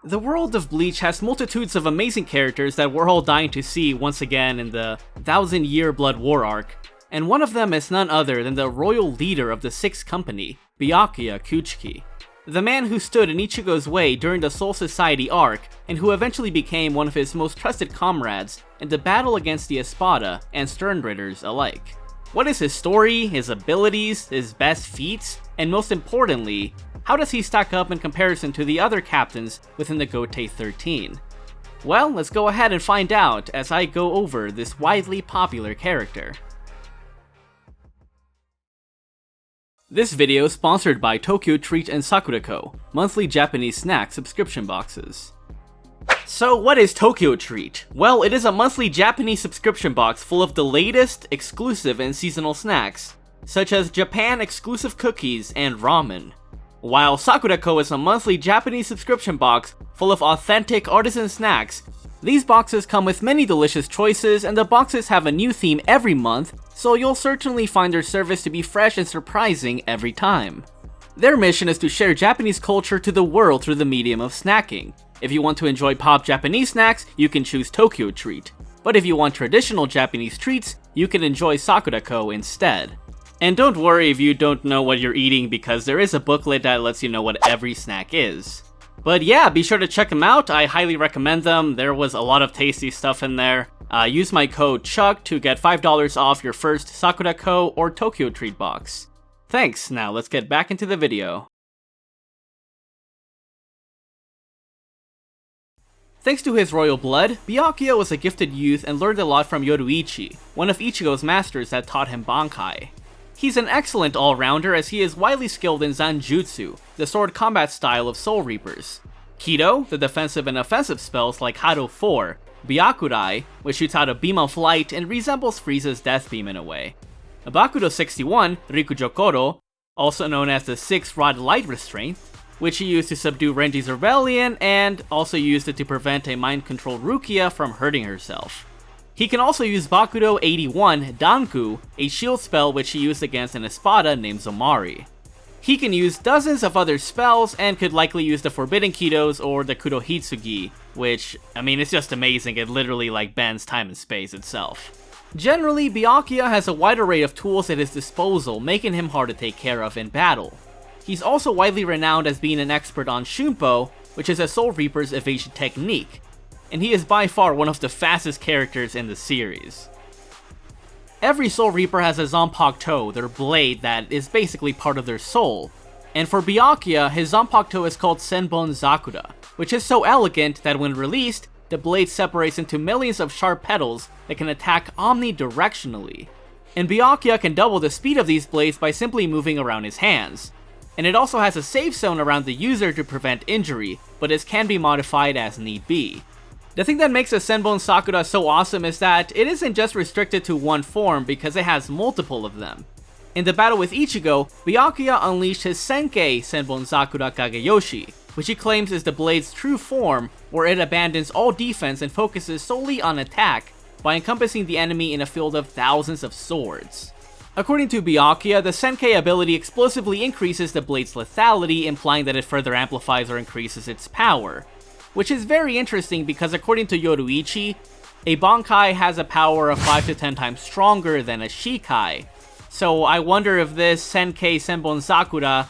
The world of Bleach has multitudes of amazing characters that we're all dying to see once again in the 1000-year Blood War arc, and one of them is none other than the royal leader of the Sixth Company, Byakuya Kuchiki. The man who stood in Ichigo's way during the Soul Society arc, and who eventually became one of his most trusted comrades in the battle against the Espada and Sternritters alike. What is his story, his abilities, his best feats, and most importantly, how does he stack up in comparison to the other captains within the Gotei 13? Well, let's go ahead and find out as I go over this widely popular character. This video is sponsored by Tokyo Treat and Sakurako, monthly Japanese snack subscription boxes. So what is Tokyo Treat? Well, it is a monthly Japanese subscription box full of the latest, exclusive, and seasonal snacks, such as Japan exclusive cookies and ramen. While Sakurako is a monthly Japanese subscription box full of authentic artisan snacks, these boxes come with many delicious choices, and the boxes have a new theme every month, so you'll certainly find their service to be fresh and surprising every time. Their mission is to share Japanese culture to the world through the medium of snacking. If you want to enjoy pop Japanese snacks, you can choose Tokyo Treat. But if you want traditional Japanese treats, you can enjoy Sakurako instead. And don't worry if you don't know what you're eating, because there is a booklet that lets you know what every snack is. But yeah, be sure to check them out, I highly recommend them. There was a lot of tasty stuff in there. Use my code CHUCK to get $5 off your first Sakurako or Tokyo Treat box. Thanks, now let's get back into the video. Thanks to his royal blood, Byakuya was a gifted youth and learned a lot from Yoruichi, one of Ichigo's masters that taught him Bankai. He's an excellent all-rounder as he is widely skilled in Zanjutsu, the sword combat style of Soul Reapers, Kido, the defensive and offensive spells like Hado 4, Byakurai, which shoots out a beam of light and resembles Frieza's death beam in a way, Bakudo 61, Rikujokoro, also known as the 6-rod light restraint, which he used to subdue Renji's rebellion and also used it to prevent a mind-controlled Rukia from hurting herself. He can also use Bakudo 81, Danku, a shield spell which he used against an Espada named Zomari. He can use dozens of other spells and could likely use the Forbidden Kidos or the Kurohitsugi, which, I mean, it's just amazing, it literally like bends time and space itself. Generally, Byakuya has a wide array of tools at his disposal, making him hard to take care of in battle. He's also widely renowned as being an expert on Shunpo, which is a Soul Reaper's evasion technique, and he is by far one of the fastest characters in the series. Every Soul Reaper has a zanpakuto, their blade that is basically part of their soul, and for Byakuya, his zanpakuto is called Senbon Zakura, which is so elegant that when released, the blade separates into millions of sharp petals that can attack omnidirectionally. And Byakuya can double the speed of these blades by simply moving around his hands. And it also has a safe zone around the user to prevent injury, but this can be modified as need be. The thing that makes a Senbon Sakura so awesome is that it isn't just restricted to one form because it has multiple of them. In the battle with Ichigo, Byakuya unleashed his Senkei Senbon Sakura Kageyoshi, which he claims is the blade's true form, where it abandons all defense and focuses solely on attack by encompassing the enemy in a field of thousands of swords. According to Byakuya, the Senkei ability explosively increases the blade's lethality, implying that it further amplifies or increases its power. Which is very interesting because according to Yoruichi, a Bankai has a power of 5 to 10 times stronger than a Shikai. So I wonder if this Senkei Senbon Sakura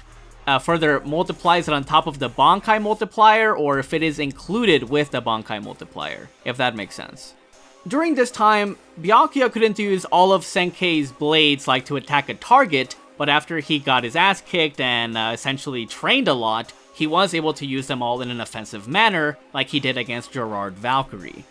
further multiplies it on top of the Bankai multiplier, or if it is included with the Bankai multiplier, if that makes sense. During this time, Byakuya couldn't use all of Senkei's blades like to attack a target, but after he got his ass kicked and essentially trained a lot, he was able to use them all in an offensive manner, like he did against Gerrard Valkyrie.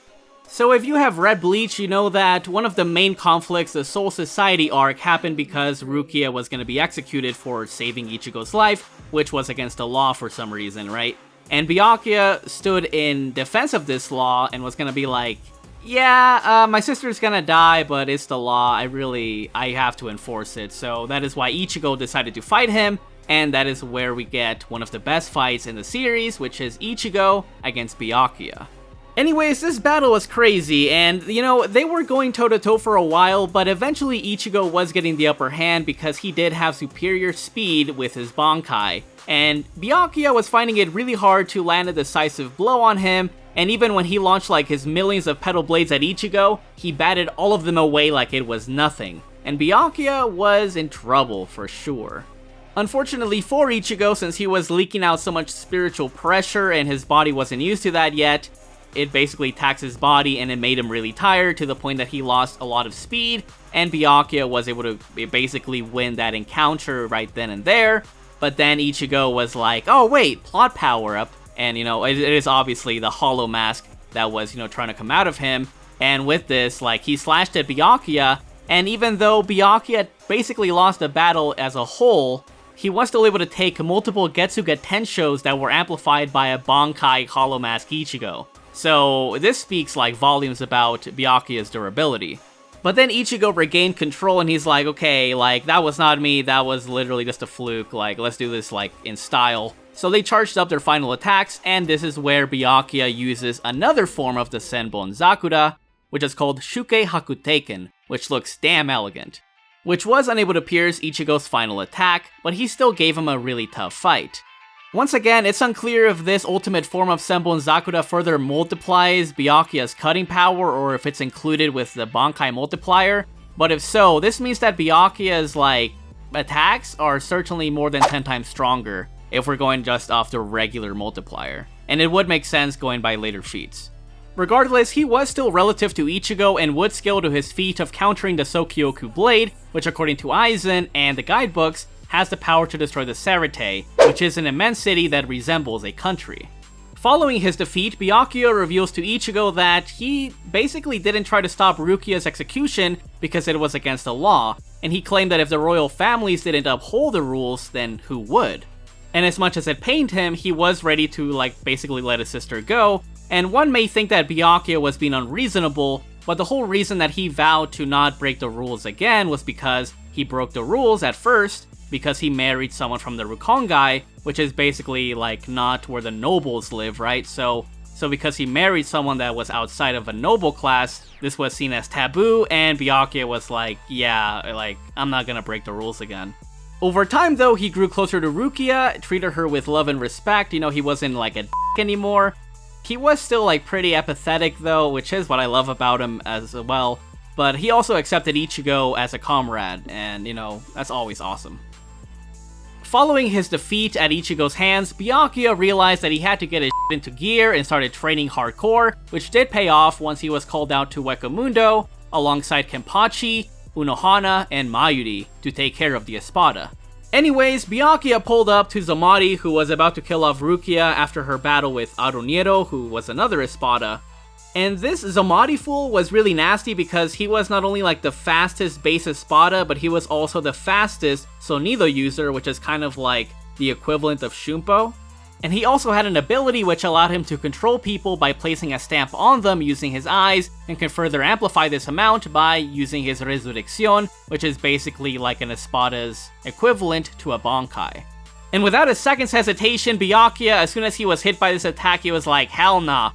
So if you have read Bleach, you know that one of the main conflicts, the Soul Society arc, happened because Rukia was going to be executed for saving Ichigo's life, which was against the law for some reason, right? And Byakuya stood in defense of this law and was going to be like, yeah, my sister's gonna die, but it's the law, I have to enforce it. So that is why Ichigo decided to fight him, and that is where we get one of the best fights in the series, which is Ichigo against Byakuya. Anyways, this battle was crazy, and, you know, they were going toe-to-toe for a while, but eventually Ichigo was getting the upper hand because he did have superior speed with his Bankai, and Byakuya was finding it really hard to land a decisive blow on him, and even when he launched like his millions of petal blades at Ichigo, he batted all of them away like it was nothing, and Byakuya was in trouble for sure. Unfortunately for Ichigo, since he was leaking out so much spiritual pressure and his body wasn't used to that yet, it basically taxed his body and it made him really tired to the point that he lost a lot of speed, and Byakuya was able to basically win that encounter right then and there. But then Ichigo was like, oh wait, plot power up, and you know, it is obviously the hollow mask that was, you know, trying to come out of him, and with this, like, he slashed at Byakuya, and even though Byakuya basically lost the battle as a whole, he was still able to take multiple Getsuga Tenshos that were amplified by a Bankai hollow mask Ichigo. So this speaks like volumes about Byakuya's durability. But then Ichigo regained control and he's like, okay, like, that was not me, that was literally just a fluke, like, let's do this, like, in style. So they charged up their final attacks, and this is where Byakuya uses another form of the Senbon Zakura, which is called Shuke Hakuteiken, which looks damn elegant. Which was unable to pierce Ichigo's final attack, but he still gave him a really tough fight. Once again, it's unclear if this ultimate form of Senbon Zakura further multiplies Byakuya's cutting power or if it's included with the Bankai multiplier, but if so, this means that Byakuya's, like, attacks are certainly more than 10 times stronger if we're going just off the regular multiplier, and it would make sense going by later feats. Regardless, he was still relative to Ichigo and would scale to his feat of countering the Sokyoku Blade, which according to Aizen and the guidebooks, has the power to destroy the Serite, which is an immense city that resembles a country. Following his defeat, Byakuya reveals to Ichigo that he basically didn't try to stop Rukia's execution because it was against the law, and he claimed that if the royal families didn't uphold the rules, then who would? And as much as it pained him, he was ready to, like, basically let his sister go, and one may think that Byakuya was being unreasonable, but the whole reason that he vowed to not break the rules again was because he broke the rules at first, because he married someone from the Rukongai, which is basically, like, not where the nobles live, right? So because he married someone that was outside of a noble class, this was seen as taboo, and Byakuya was like, yeah, like, I'm not gonna break the rules again. Over time, though, he grew closer to Rukia, treated her with love and respect, you know, he wasn't, like, a anymore. He was still, like, pretty apathetic, though, which is what I love about him as well, but he also accepted Ichigo as a comrade, and, you know, that's always awesome. Following his defeat at Ichigo's hands, Byakuya realized that he had to get his shit into gear and started training hardcore, which did pay off once he was called out to Wekamundo, alongside Kenpachi, Unohana, and Mayuri, to take care of the Espada. Anyways, Byakuya pulled up to Zamadi, who was about to kill off Rukia after her battle with Aroniero, who was another Espada. And this Zamadi fool was really nasty because he was not only like the fastest base Espada, but he was also the fastest Sonido user, which is kind of like the equivalent of Shumpo. And he also had an ability which allowed him to control people by placing a stamp on them using his eyes, and can further amplify this amount by using his Resurrección, which is basically like an Espada's equivalent to a Bankai. And without a second's hesitation, Byakuya, as soon as he was hit by this attack, he was like, hell nah.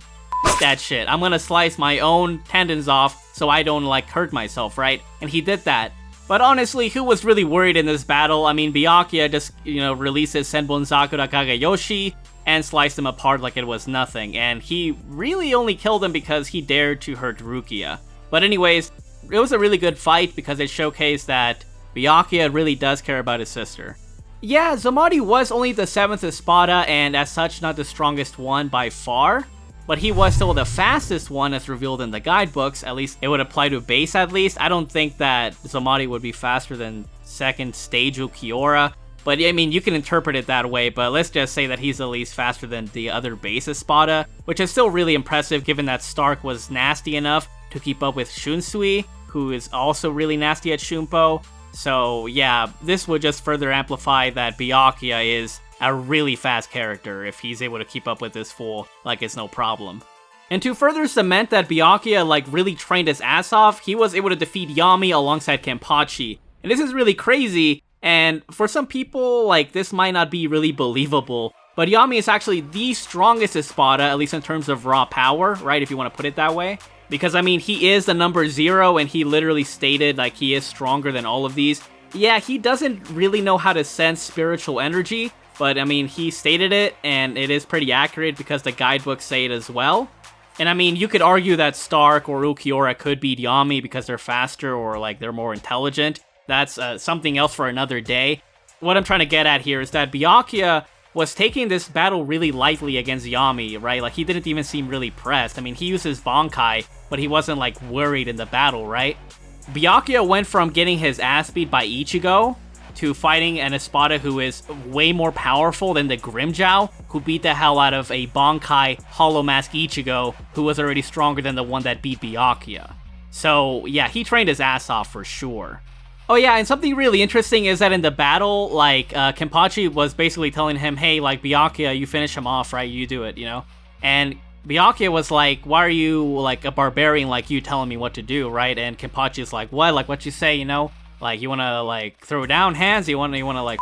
That shit, I'm gonna slice my own tendons off so I don't, like, hurt myself, right? And he did that. But honestly, who was really worried in this battle? I mean, Byakuya just, you know, releases Senbon Zakura Kagayoshi and sliced him apart like it was nothing, and he really only killed him because he dared to hurt Rukia. But anyways, it was a really good fight because it showcased that Byakuya really does care about his sister. Yeah, Zamadi was only the 7th Espada, and as such not the strongest one by far, but he was still the fastest one as revealed in the guidebooks. At least it would apply to base at least. I don't think that Zamadi would be faster than 2nd stage Ukiora, but I mean, you can interpret it that way, but let's just say that he's at least faster than the other base Espada, which is still really impressive given that Stark was nasty enough to keep up with Shunsui, who is also really nasty at Shumpo. So yeah, this would just further amplify that Byakuya is a really fast character if he's able to keep up with this fool like it's no problem. And to further cement that Byakuya like really trained his ass off, he was able to defeat Yami alongside Kenpachi. And this is really crazy, and for some people, like, this might not be really believable, But Yami is actually the strongest Espada, at least in terms of raw power, right, if you want to put it that way. Because, I mean, he is the number 0, and he literally stated, like, he is stronger than all of these. Yeah, he doesn't really know how to sense spiritual energy, but, I mean, he stated it, and it is pretty accurate because the guidebooks say it as well. And, I mean, you could argue that Stark or Ulquiorra could beat Yami because they're faster or, like, they're more intelligent. That's something else for another day. What I'm trying to get at here is that Byakuya was taking this battle really lightly against Yami, right? Like, he didn't even seem really pressed. I mean, he used his Bankai, but he wasn't, like, worried in the battle, right? Byakuya went from getting his ass beat by Ichigo to fighting an Espada who is way more powerful than the Grimmjow, who beat the hell out of a Bankai Hollow Mask Ichigo, who was already stronger than the one that beat Byakuya. So, yeah, he trained his ass off for sure. Oh yeah, and something really interesting is that in the battle, like, Kenpachi was basically telling him, hey, like, Byakuya, you finish him off, right? You do it, you know? And Byakuya was like, why are you, like, a barbarian like you telling me what to do, right? And Kenpachi is like, what? Like, what you say, you know? Like, you wanna, like, throw down hands? You wanna, like,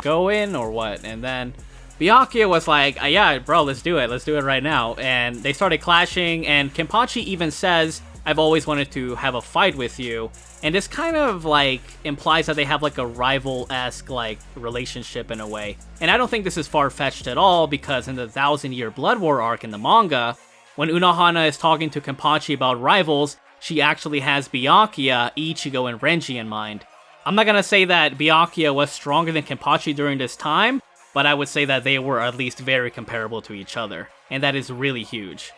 go in, or what? And then Byakuya was like, yeah, bro, let's do it. Let's do it right now. And they started clashing, and Kenpachi even says, I've always wanted to have a fight with you. And this kind of, like, implies that they have, like, a rival-esque, like, relationship in a way. And I don't think this is far-fetched at all, because in the 1000-Year Blood War arc in the manga, when Unohana is talking to Kenpachi about rivals, she actually has Byakuya, Ichigo, and Renji in mind. I'm not gonna say that Byakuya was stronger than Kenpachi during this time, but I would say that they were at least very comparable to each other. And that is really huge.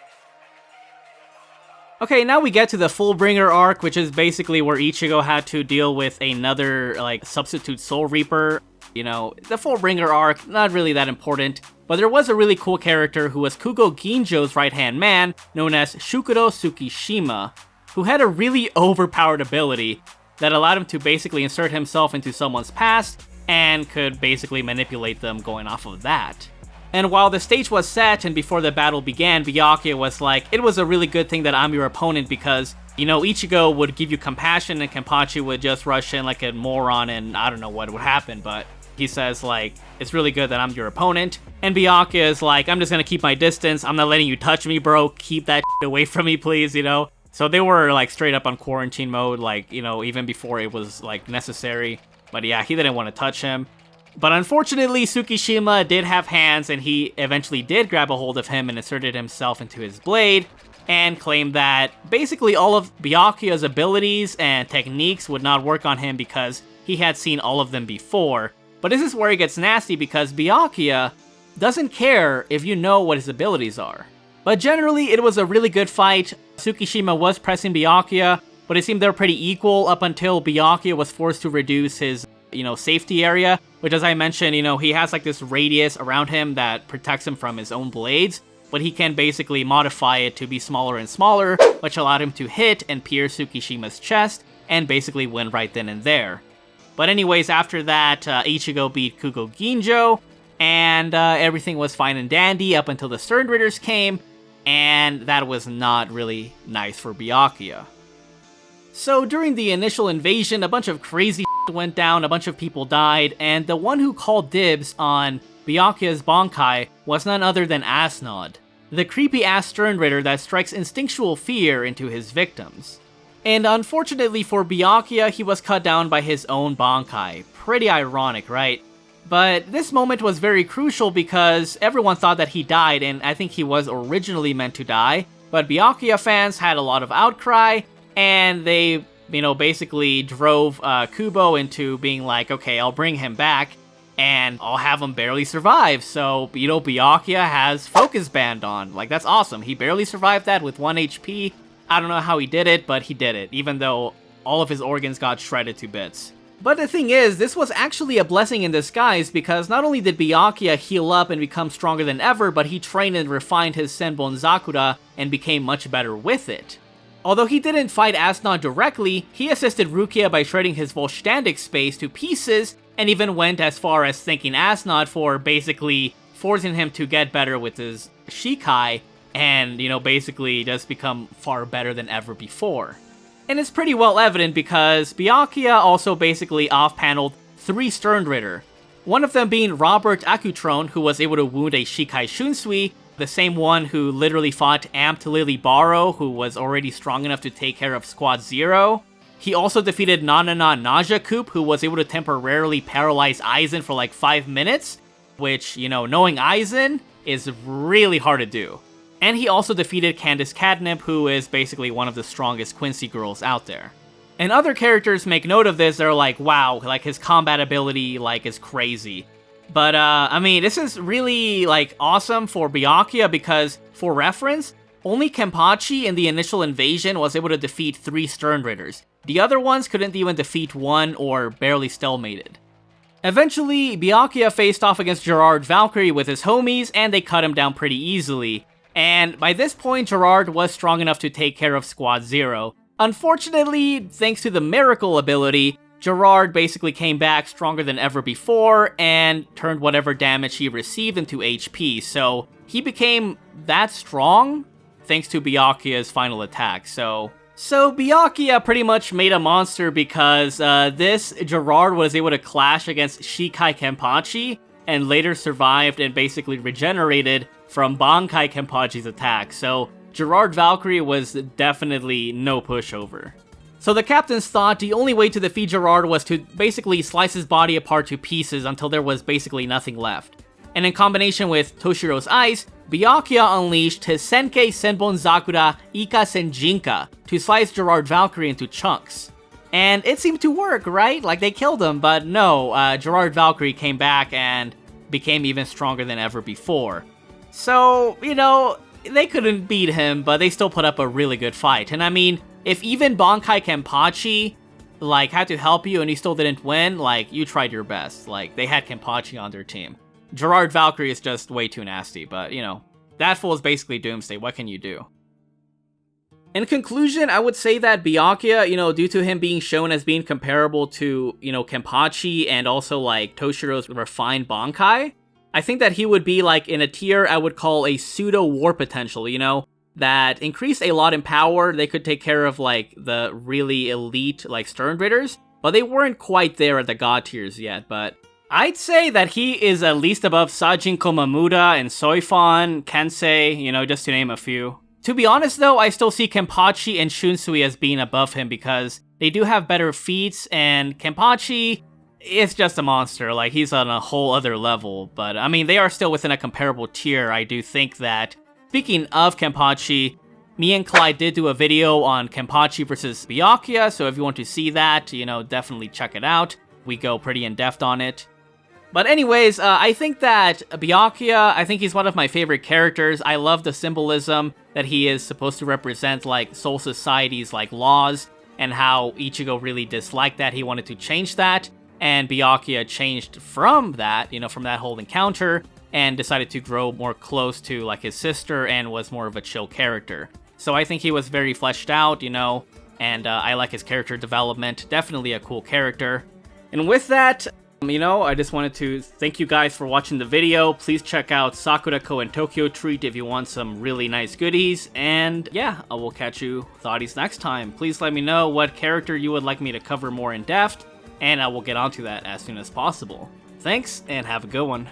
Okay, now we get to the Fullbringer arc, which is basically where Ichigo had to deal with another, like, substitute Soul Reaper. You know, the Fullbringer arc, not really that important, but there was a really cool character who was Kugo Ginjo's right-hand man, known as Shukuro Tsukishima, who had a really overpowered ability that allowed him to basically insert himself into someone's past, and could basically manipulate them going off of that. And while the stage was set and before the battle began, Byakuya was like, it was a really good thing that I'm your opponent because, you know, Ichigo would give you compassion and Kenpachi would just rush in like a moron and I don't know what would happen, but he says, like, it's really good that I'm your opponent. And Byakuya is like, I'm just gonna keep my distance, I'm not letting you touch me, bro, keep that shit away from me, please, you know? So they were, like, straight up on quarantine mode, like, you know, even before it was, like, necessary. But yeah, he didn't want to touch him. But unfortunately, Tsukishima did have hands, and he eventually did grab a hold of him and inserted himself into his blade, and claimed that basically all of Byakuya's abilities and techniques would not work on him because he had seen all of them before. But this is where it gets nasty because Byakuya doesn't care if you know what his abilities are. But generally, it was a really good fight. Tsukishima was pressing Byakuya, but it seemed they were pretty equal up until Byakuya was forced to reduce his, you know, safety area, which, as I mentioned, you know, he has like this radius around him that protects him from his own blades, but he can basically modify it to be smaller and smaller, which allowed him to hit and pierce Tsukishima's chest and basically win right then and there. But anyways, after that, Ichigo beat Kugo Ginjo, and everything was fine and dandy up until the Stern Ritters came, and that was not really nice for Byakuya. So during the initial invasion, a bunch of crazy went down, a bunch of people died, and the one who called dibs on Byakuya's Bankai was none other than Asnod, the creepy-ass Stern Ritter that strikes instinctual fear into his victims. And unfortunately for Byakuya, he was cut down by his own Bankai. Pretty ironic, right? But this moment was very crucial because everyone thought that he died, and I think he was originally meant to die, but Byakuya fans had a lot of outcry, and they, you know, basically drove Kubo into being like, okay, I'll bring him back, and I'll have him barely survive. So, you know, Byakuya has Focus Band on. Like, that's awesome. He barely survived that with 1 HP. I don't know how he did it, but he did it, even though all of his organs got shredded to bits. But the thing is, this was actually a blessing in disguise because not only did Byakuya heal up and become stronger than ever, but he trained and refined his Senbon Zakura and became much better with it. Although he didn't fight Asnod directly, he assisted Rukia by shredding his Volstandic space to pieces, and even went as far as thanking Asnod for basically forcing him to get better with his Shikai, and, you know, basically just become far better than ever before. And it's pretty well evident because Byakuya also basically off-paneled 3 Stern Ritter. One of them being Robert Akutron, who was able to wound a Shikai Shunsui, the same one who literally fought Amped Lily Baro, who was already strong enough to take care of Squad Zero. He also defeated Nanana Najacoup, who was able to temporarily paralyze Aizen for like 5 minutes, which, you know, knowing Aizen is really hard to do. And he also defeated Candace Catnip, who is basically one of the strongest Quincy girls out there. And other characters make note of this, they're like, wow, like his combat ability like is crazy. But I mean, this is really like awesome for Byakuya because, for reference, only Kenpachi in the initial invasion was able to defeat 3 Stern Ritters. The other ones couldn't even defeat one or barely stalemated. Eventually, Byakuya faced off against Gerrard Valkyrie with his homies, and they cut him down pretty easily. And by this point, Gerrard was strong enough to take care of Squad Zero. Unfortunately, thanks to the miracle ability, Gerrard basically came back stronger than ever before and turned whatever damage he received into HP, so he became that strong thanks to Byakuya's final attack. So Byakuya pretty much made a monster because this Gerrard was able to clash against Shikai Kenpachi and later survived and basically regenerated from Bankai Kenpachi's attack. So Gerrard Valkyrie was definitely no pushover. So the captains thought the only way to defeat Gerrard was to basically slice his body apart to pieces until there was basically nothing left. And in combination with Toshiro's ice, Byakuya unleashed his Senkei Senbon Zakura Ika Senjinka to slice Gerrard Valkyrie into chunks. And it seemed to work, right? Like they killed him, but no, Gerrard Valkyrie came back and became even stronger than ever before. So, you know, they couldn't beat him, but they still put up a really good fight. And I mean, if even Bankai Kenpachi, like, had to help you and you still didn't win, like, you tried your best. Like, they had Kenpachi on their team. Gerrard Valkyrie is just way too nasty, but, you know, that fool is basically Doomsday. What can you do? In conclusion, I would say that Byakuya, you know, due to him being shown as being comparable to, you know, Kenpachi and also, like, Toshiro's refined Bankai, I think that he would be, like, in a tier I would call a pseudo-war potential, you know? That increased a lot in power. They could take care of, like, the really elite, like, Stern Ritters, but they weren't quite there at the God tiers yet, but I'd say that he is at least above Sajin Komamuda and Soifon, Kensei, you know, just to name a few. To be honest though, I still see Kenpachi and Shunsui as being above him because they do have better feats, and Kenpachi is just a monster. Like, he's on a whole other level, but I mean, they are still within a comparable tier. I do think that, speaking of Kenpachi, me and Clyde did do a video on Kenpachi versus Byakuya, so if you want to see that, you know, definitely check it out. We go pretty in-depth on it. But anyways, I think that Byakuya, I think he's one of my favorite characters. I love the symbolism that he is supposed to represent, like, Soul Society's, like, laws, and how Ichigo really disliked that. He wanted to change that, and Byakuya changed from that, you know, from that whole encounter, and decided to grow more close to, like, his sister, and was more of a chill character. So I think he was very fleshed out, you know, and I like his character development. Definitely a cool character. And with that, you know, I just wanted to thank you guys for watching the video. Please check out Sakurako and Tokyo Treat if you want some really nice goodies. And yeah, I will catch you thoughties next time. Please let me know what character you would like me to cover more in depth, and I will get onto that as soon as possible. Thanks, and have a good one.